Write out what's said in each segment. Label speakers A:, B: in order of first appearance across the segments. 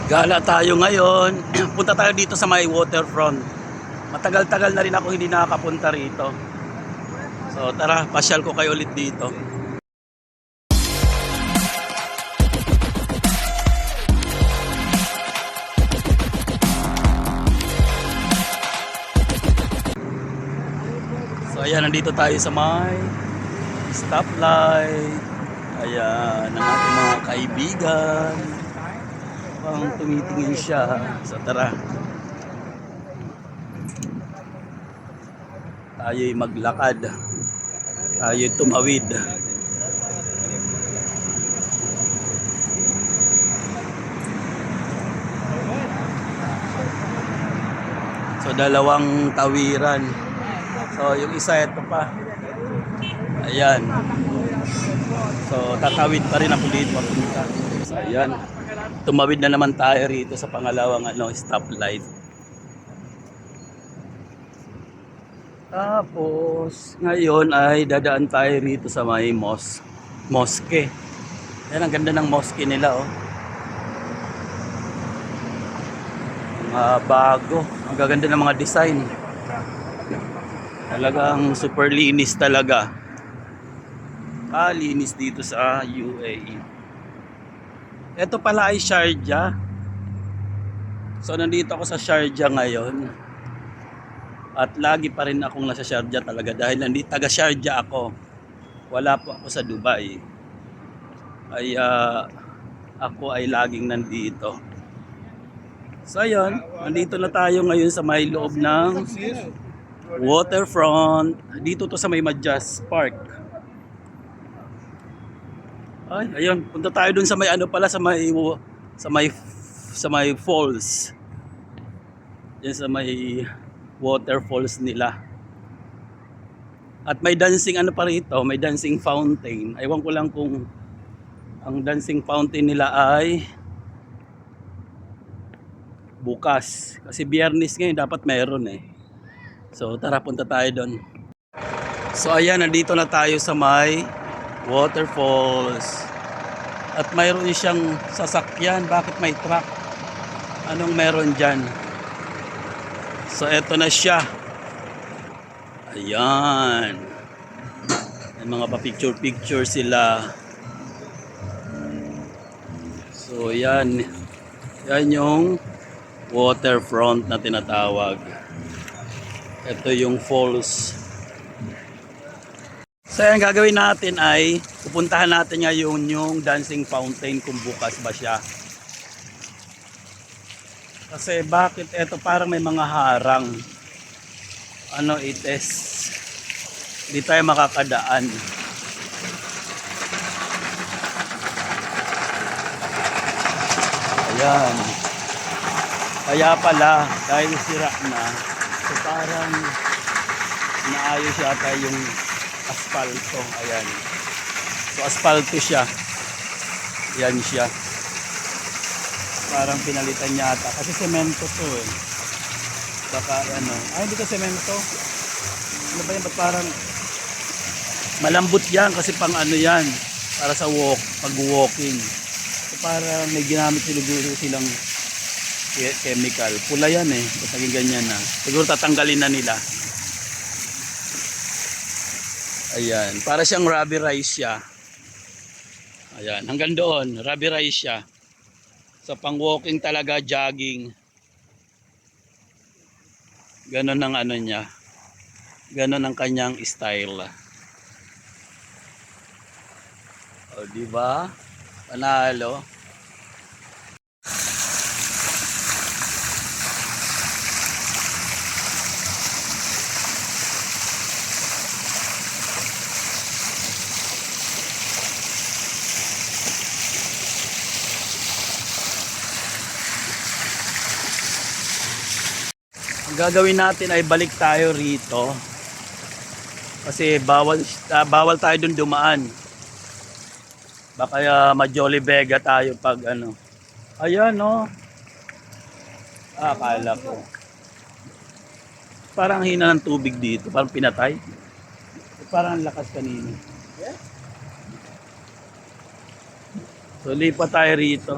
A: Gala tayo ngayon. Punta tayo dito sa may waterfront. Matagal-tagal na rin ako hindi nakakapunta rito. So tara, pasyal ko kayo ulit dito. So ayan, nandito tayo sa may stoplight. Ayan, ang ating mga kaibigan. Pang tumitingin siya. So tara. Tayo'y maglakad. Tayo'y tumawid. So dalawang tawiran. So yung isa ito pa. Ayan. So tatawid pa rin ako dito papunta. So ayan. Tumawid na naman tayo rito sa pangalawang stoplight. Tapos ngayon ay dadaan tayo rito sa may mosque. Ayan, ang ganda ng mosque nila, oh. Bago. Ang gaganda ng mga design. Talagang super linis talaga. Linis dito sa UAE. Ito pala ay Sharjah. So nandito ako sa Sharjah ngayon. At lagi pa rin akong nasa Sharjah talaga dahil taga Sharjah ako. Wala po ako sa Dubai. Ako ay laging nandito. So ayun, nandito na tayo ngayon sa may loob ng waterfront. Dito to sa may Majas Park. Ay, ayun, punta tayo dun sa may sa may falls. Yan sa may waterfalls nila. At may dancing pa rito, may dancing fountain. Ewan ko lang kung ang dancing fountain nila ay bukas. Kasi Biyernes ngayon dapat meron eh. So tara, punta tayo doon. So ayan, nandito na tayo sa may waterfalls. At mayroon siyang sasakyan. Bakit may truck? Anong meron dyan? So eto na siya. Ayan. May mga pa-picture sila. So yan. Yan yung waterfront na tinatawag. Ito yung falls. So yan, gagawin natin ay pupuntahan natin ngayon yung dancing fountain kung bukas ba siya. Kasi bakit ito parang may mga harang. I-test. Hindi tayo makakadaan. Ayan. Kaya pala, dahil sira na, so parang naayos yata yung asfalto. Ayan. So asfalto siya. Yan siya. Parang pinalitan yata. Kasi semento to eh. Baka hindi to semento. Ano ba yan? Ba't parang malambot yan kasi pang yan. Para sa pag-walking. So parang may ginamit silang chemical. Pula yan eh. Ba't naging ganyan na. Siguro tatanggalin na nila. Ayan. Para siyang rubberized siya. Ayan. Hanggang doon. Rubberized siya. So pang walking talaga, jogging. Ganon ang niya. Ganon ang kanyang style. O diba? Panalo. Ang gagawin natin ay balik tayo rito. Kasi bawal tayo dun dumaan. Baka ma-Jolly Vega tayo pag Ayan akala ko. Parang hina ng tubig dito, parang pinatay. Parang ang lakas kanina. So lipat tayo rito.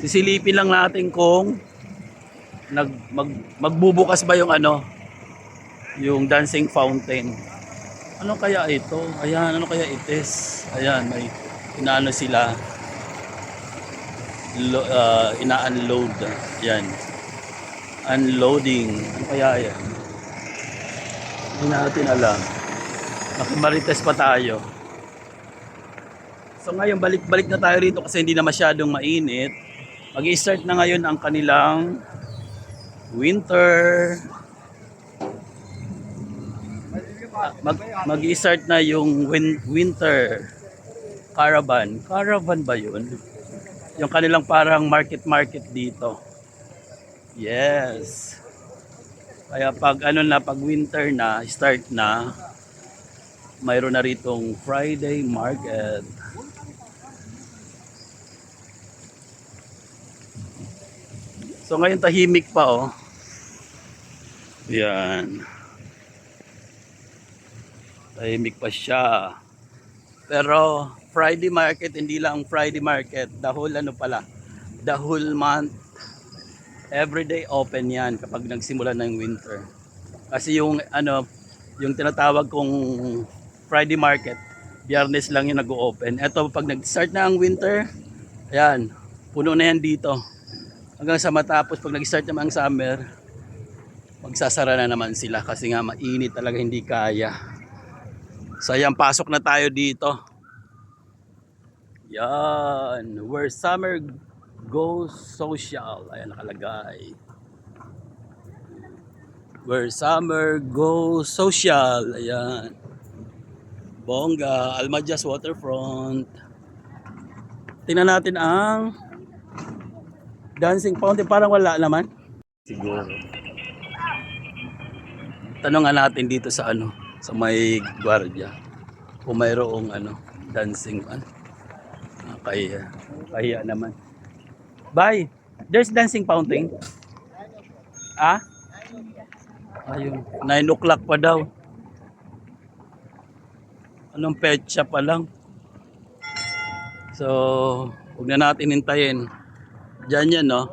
A: Sisilipin lang natin kung magbubukas ba yung ano, yung dancing fountain. Ano kaya ito? Ayan, ano kaya itis? Ayan, may inaano sila. Ina-unload. Yan. Unloading. Ano kaya yan? Hindi natin alam. Nakimarites pa tayo. So ngayon, balik-balik na tayo rito kasi hindi na masyadong mainit. Mag-i-start na ngayon ang kanilang winter. Mag-i-start na yung winter caravan. Caravan ba yun? Yung kanilang parang market dito. Yes. Kaya pag ano na, pag winter na, start na, mayroon na ritong Friday market. So ngayon tahimik pa oh. Yan. Tahimik pa siya. Pero Friday market, hindi lang Friday market, the whole ano pala, the whole month, everyday open yan kapag nagsimula na yung winter. Kasi yung ano, yung tinatawag kong Friday market, Biyernes lang yung nag-o-open. Eto pag nag-start na ang winter, ayan, puno na yan dito. Hanggang sa matapos, pag nag-start naman ang summer, magsasara na naman sila kasi nga mainit talaga, hindi kaya. So ayan, pasok na tayo dito. Yan, where summer goes social. Ayan nakalagay. Where summer goes social. Ayan. Bongga, Almajas Waterfront. Tingnan natin ang dancing fountain. Parang wala naman. Siguro. Tanongan natin dito sa ano, sa may gwardiya. Kung mayroong ano, dancing kaya naman. Bye. There's dancing fountain. Ah? Ayun. 9 o'clock pa daw. Anong petsa pa lang. So, huwag na natin hintayin. Diyan yan, no?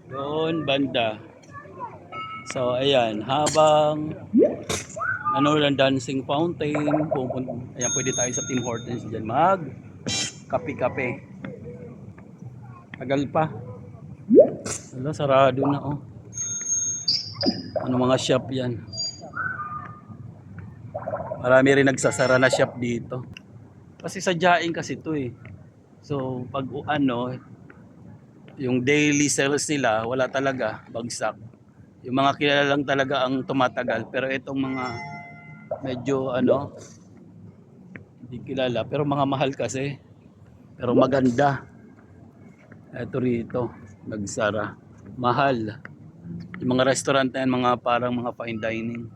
A: Doon, banda. So, ayan. Habang ano lang dancing fountain, ayan, pwede tayo sa Tim Hortons dyan mag kape-kape. Tagal pa. Wala, sarado na oh. Ano mga shop yan. Marami rin nagsasara na shop dito. Kasi sadyain kasi ito eh. So pag ano, yung daily sales nila, wala talaga, bagsak. Yung mga kilala lang talaga ang tumatagal. Pero itong mga medyo ano, hindi kilala. Pero mga mahal kasi. Pero maganda. Ito rito, nagsara. Mahal. Yung mga restaurant na yan, mga parang mga fine dining.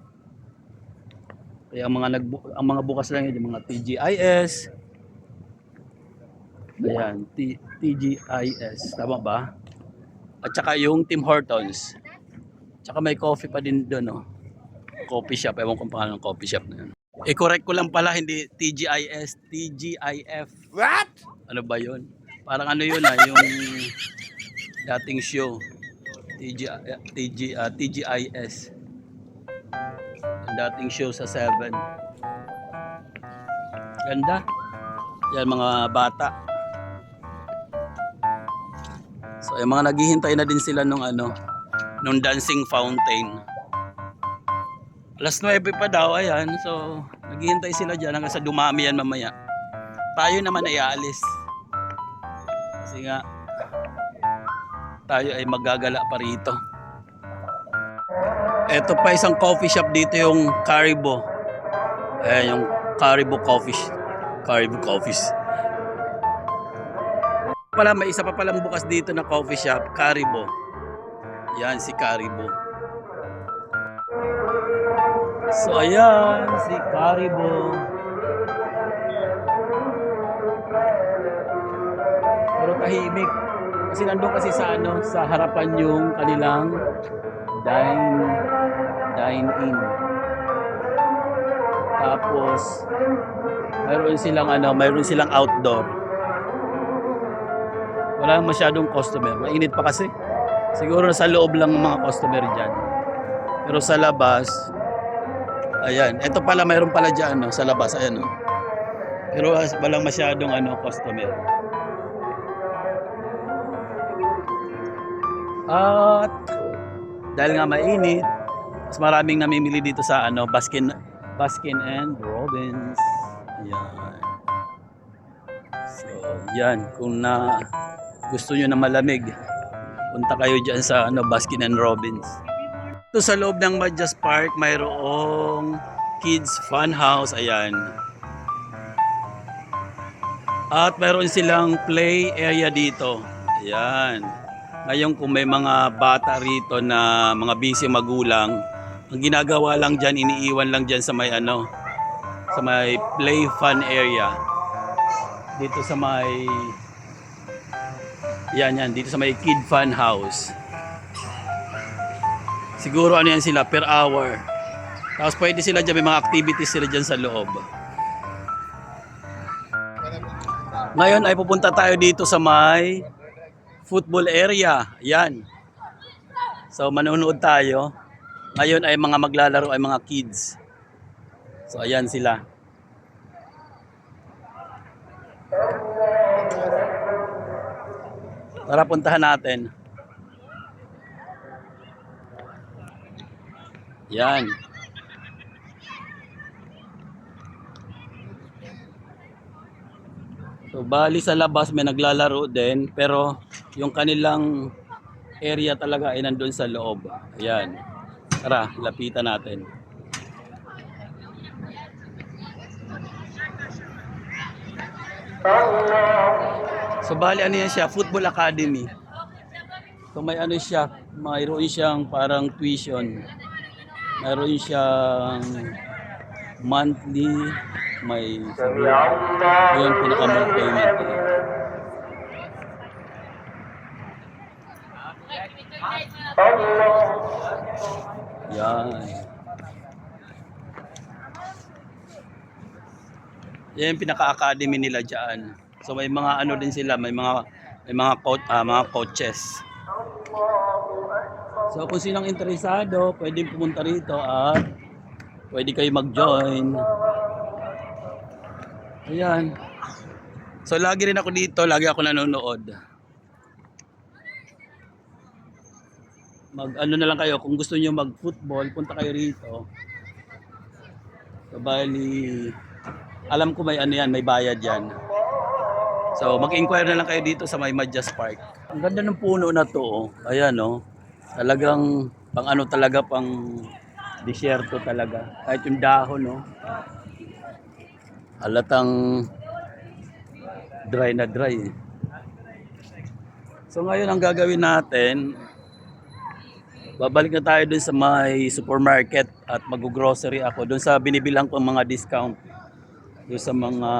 A: Kaya ang mga bukas lang yun, yung mga TGIS. Ayan, TGIS. Tama ba? At saka yung Tim Hortons. Tsaka may coffee pa din doon, no? Coffee shop. Ewan kung pangalan ng coffee shop na yun. I-correct ko lang pala, hindi TGIS, TGIF. What? Ano ba yun? Parang ano yun yung dating show. TGIS. Ang dating show sa 7. Ganda. Yan mga bata. So yung mga naghihintay na din sila nung ano, nung dancing fountain. Alas 9 pa daw, ayan. So naghihintay sila diyan hanggang sa dumami yan mamaya. Tayo naman ay aalis. Kasi nga tayo ay magagala pa rito. Ito pa isang coffee shop dito, yung Caribou. Ayan yung Caribou Coffee. Caribou Coffees. Pala may isa pa palang bukas dito na coffee shop, Caribou. Yan si Caribou. So ayan si Caribou. Pero tahimik. Kasi nandun kasi sa ano, sa harapan yung kanilang dine-in. Tapos mayroon silang ano, mayroon silang outdoor. Wala masyadong customer. Mainit pa kasi. Siguro sa loob lang ang mga customer dyan. Pero sa labas, ayan. Ito pala, mayroon pala dyan, no, sa labas. Ayan, no. Pero walang masyadong customer. At dahil nga mainit, mas maraming namimili dito sa Baskin and Robbins. Ayan. So, yan. Kung gusto nyo na malamig, punta kayo dyan sa Baskin and Robbins. Ito sa loob ng Madjas Park, mayroong kids fun house. Ayan. At mayroon silang play area dito. Ayan. Ngayon kung may mga bata rito na mga busy magulang, ang ginagawa lang dyan, iniiwan lang dyan sa may sa may play fun area. Dito sa may yan, dito sa may kid fun house. Siguro yan sila per hour. Tapos pwede sila dyan, may mga activities sila dyan sa loob. Ngayon ay pupunta tayo dito sa may football area. Yan. So manonood tayo. Ngayon ay mga maglalaro ay mga kids. So ayan sila. Tara, puntahan natin. Yan. So bali sa labas may naglalaro din, pero yung kanilang area talaga ay nandun sa loob. Ayan. Tara, lapitan natin. So bali yan siya, Football Academy. So may siya, mayroon siyang parang tuition. Mayroon siyang monthly, may yung pinaka-month payment. Yan. Yan yung pinaka-academy nila diyan. So may mga din sila, may mga coaches. So kung sinong interesado, pwedeng pumunta rito at pwede kayo mag-join. Ayan. So lagi rin ako dito, lagi ako nanonood. Na lang kayo, kung gusto niyo mag-football, punta kayo rito. So bali, alam ko may yan, may bayad yan. So mag-inquire na lang kayo dito sa may Madjas Park. Ang ganda ng puno na to, oh. Ayan, oh. Talagang pang talaga, pang disyerto talaga. Kahit yung dahon, no. Halatang dry na dry. So ngayon ang gagawin natin, babalik na tayo dun sa may supermarket at mag-grocery ako. Dun sa binibilang kong mga discount. Dun sa mga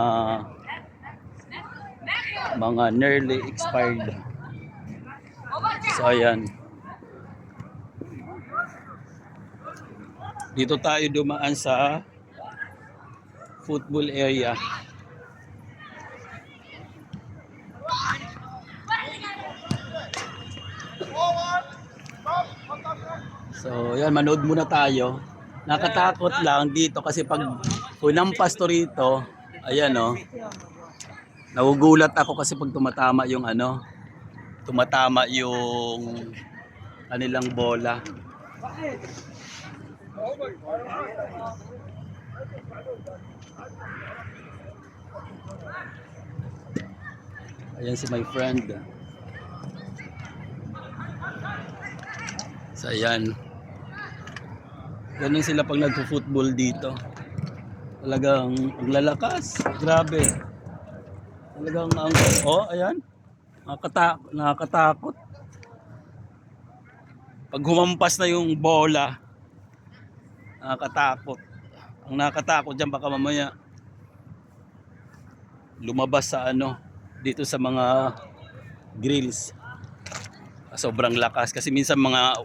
A: nearly expired. So ayan. Dito tayo dumaan sa football area. So yan, manood muna tayo. Nakatakot lang dito kasi pag hunampas to rito, ayan, oh. Nagugulat ako kasi pag tumatama yung kanilang bola. Ayan si my friend. So ayan. Ganun sila pag nagpo-football dito. Talagang paglalakas, grabe. Talagang ayan. Nakakatakot. Pag humampas na yung bola, nakakatakot. Ang nakakatakot diyan baka mamaya lumabas sa dito sa mga grills. Sobrang lakas kasi minsan mga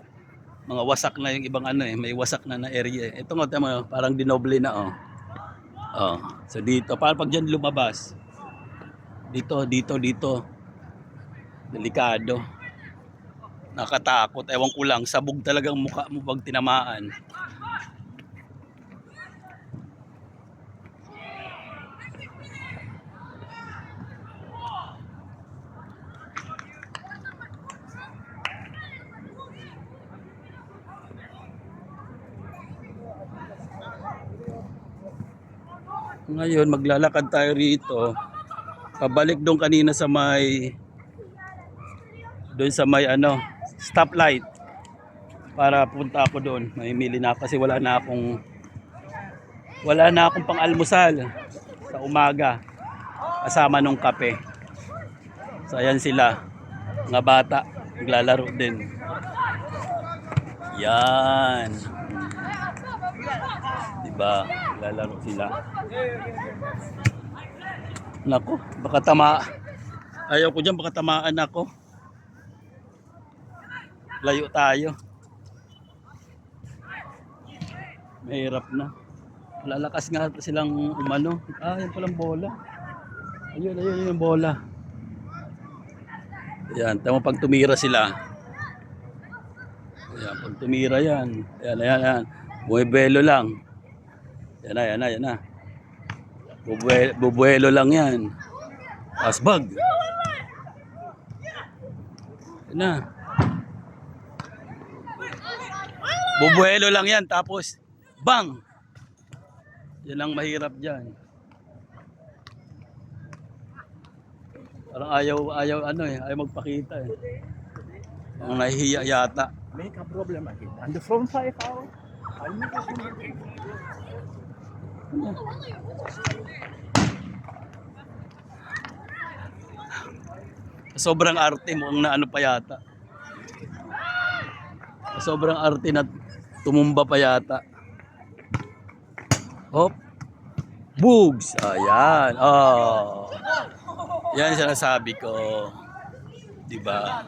A: wasak na yung ibang may wasak na area. Ito nga tama, parang dinoble na So dito, para pag diyan lumabas. Dito. Delikado. Nakatakot. Ewan ko lang, sabog talagang mukha mo pag tinamaan. Ngayon, maglalakad tayo rito. Pabalik doon kanina sa may ano, stoplight. Para punta ako doon. Mamimili na kasi wala na akong pang-almusal sa umaga kasama nung kape. So ayan sila, mga bata, naglalaro din. Yan. Diba? Naglalaro sila. Naku, baka ayaw ko dyan, baka tamaan ako. Layo tayo. Mahirap na. Lalakas nga silang umano. Yan palang bola. Ayun yung bola. Ayan, tama pag tumira sila. Ayan, pag tumira yan. Ayan. Buwelo lang. Yan na. Bubuelo lang yan. Asbag. Yan na. Bubuelo lang yan, tapos bang! Yan ang mahirap dyan. Parang ayaw magpakita eh. Ang nahihiya yata.
B: Make a problem again. And from 5 hours,
A: Sobrang arte mo ang naano pa yata. Sobrang arte na tumumba pa yata. Hop. Bugs. Ayan. Oh. Yan ang sinasabi ko. Diba?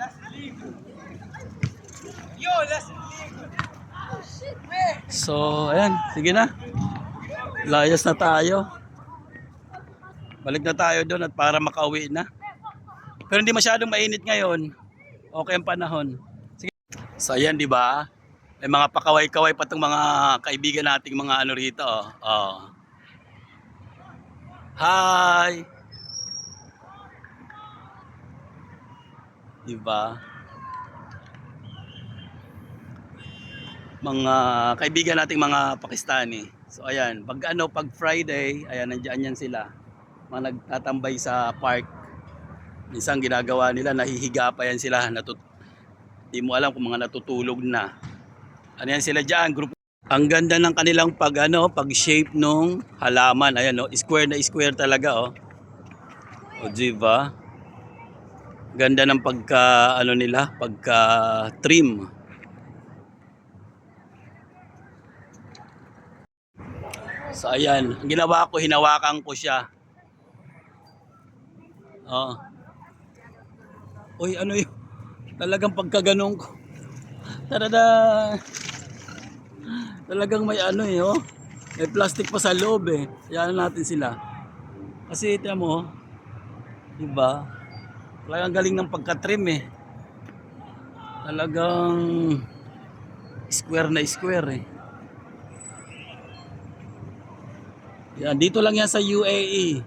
A: So, ayan. Sige na. Layas na tayo. Balik na tayo doon at para makauwi na. Pero hindi masyadong mainit ngayon. Okay ang panahon. Sige. So, ayan, diba? May mga pakaway-kaway pa itong mga kaibigan nating mga ano rito. Oh. Hi! Diba? Mga kaibigan nating mga Pakistani. So ayan, pag Friday, ayan nandiyan yan sila. Mga nagtatambay sa park. Minsan ginagawa nila, nahihiga pa yan sila. Di mo alam kung mga natutulog na. Ano yan sila diyan, group. Ang ganda ng kanilang pag-shape nung halaman. Ayan square na square talaga O diba? Ganda ng pagka trim. So ayan, ang ginawa ko, hinawakan ko siya. Uy, ano yun? Talagang pagkaganong ko. Tada! Talagang may may plastic pa sa loob eh. Ayan natin sila. Kasi ito mo, diba? Talagang galing ng pagka-trim eh. Talagang square na square eh. Yan, dito lang yan sa UAE.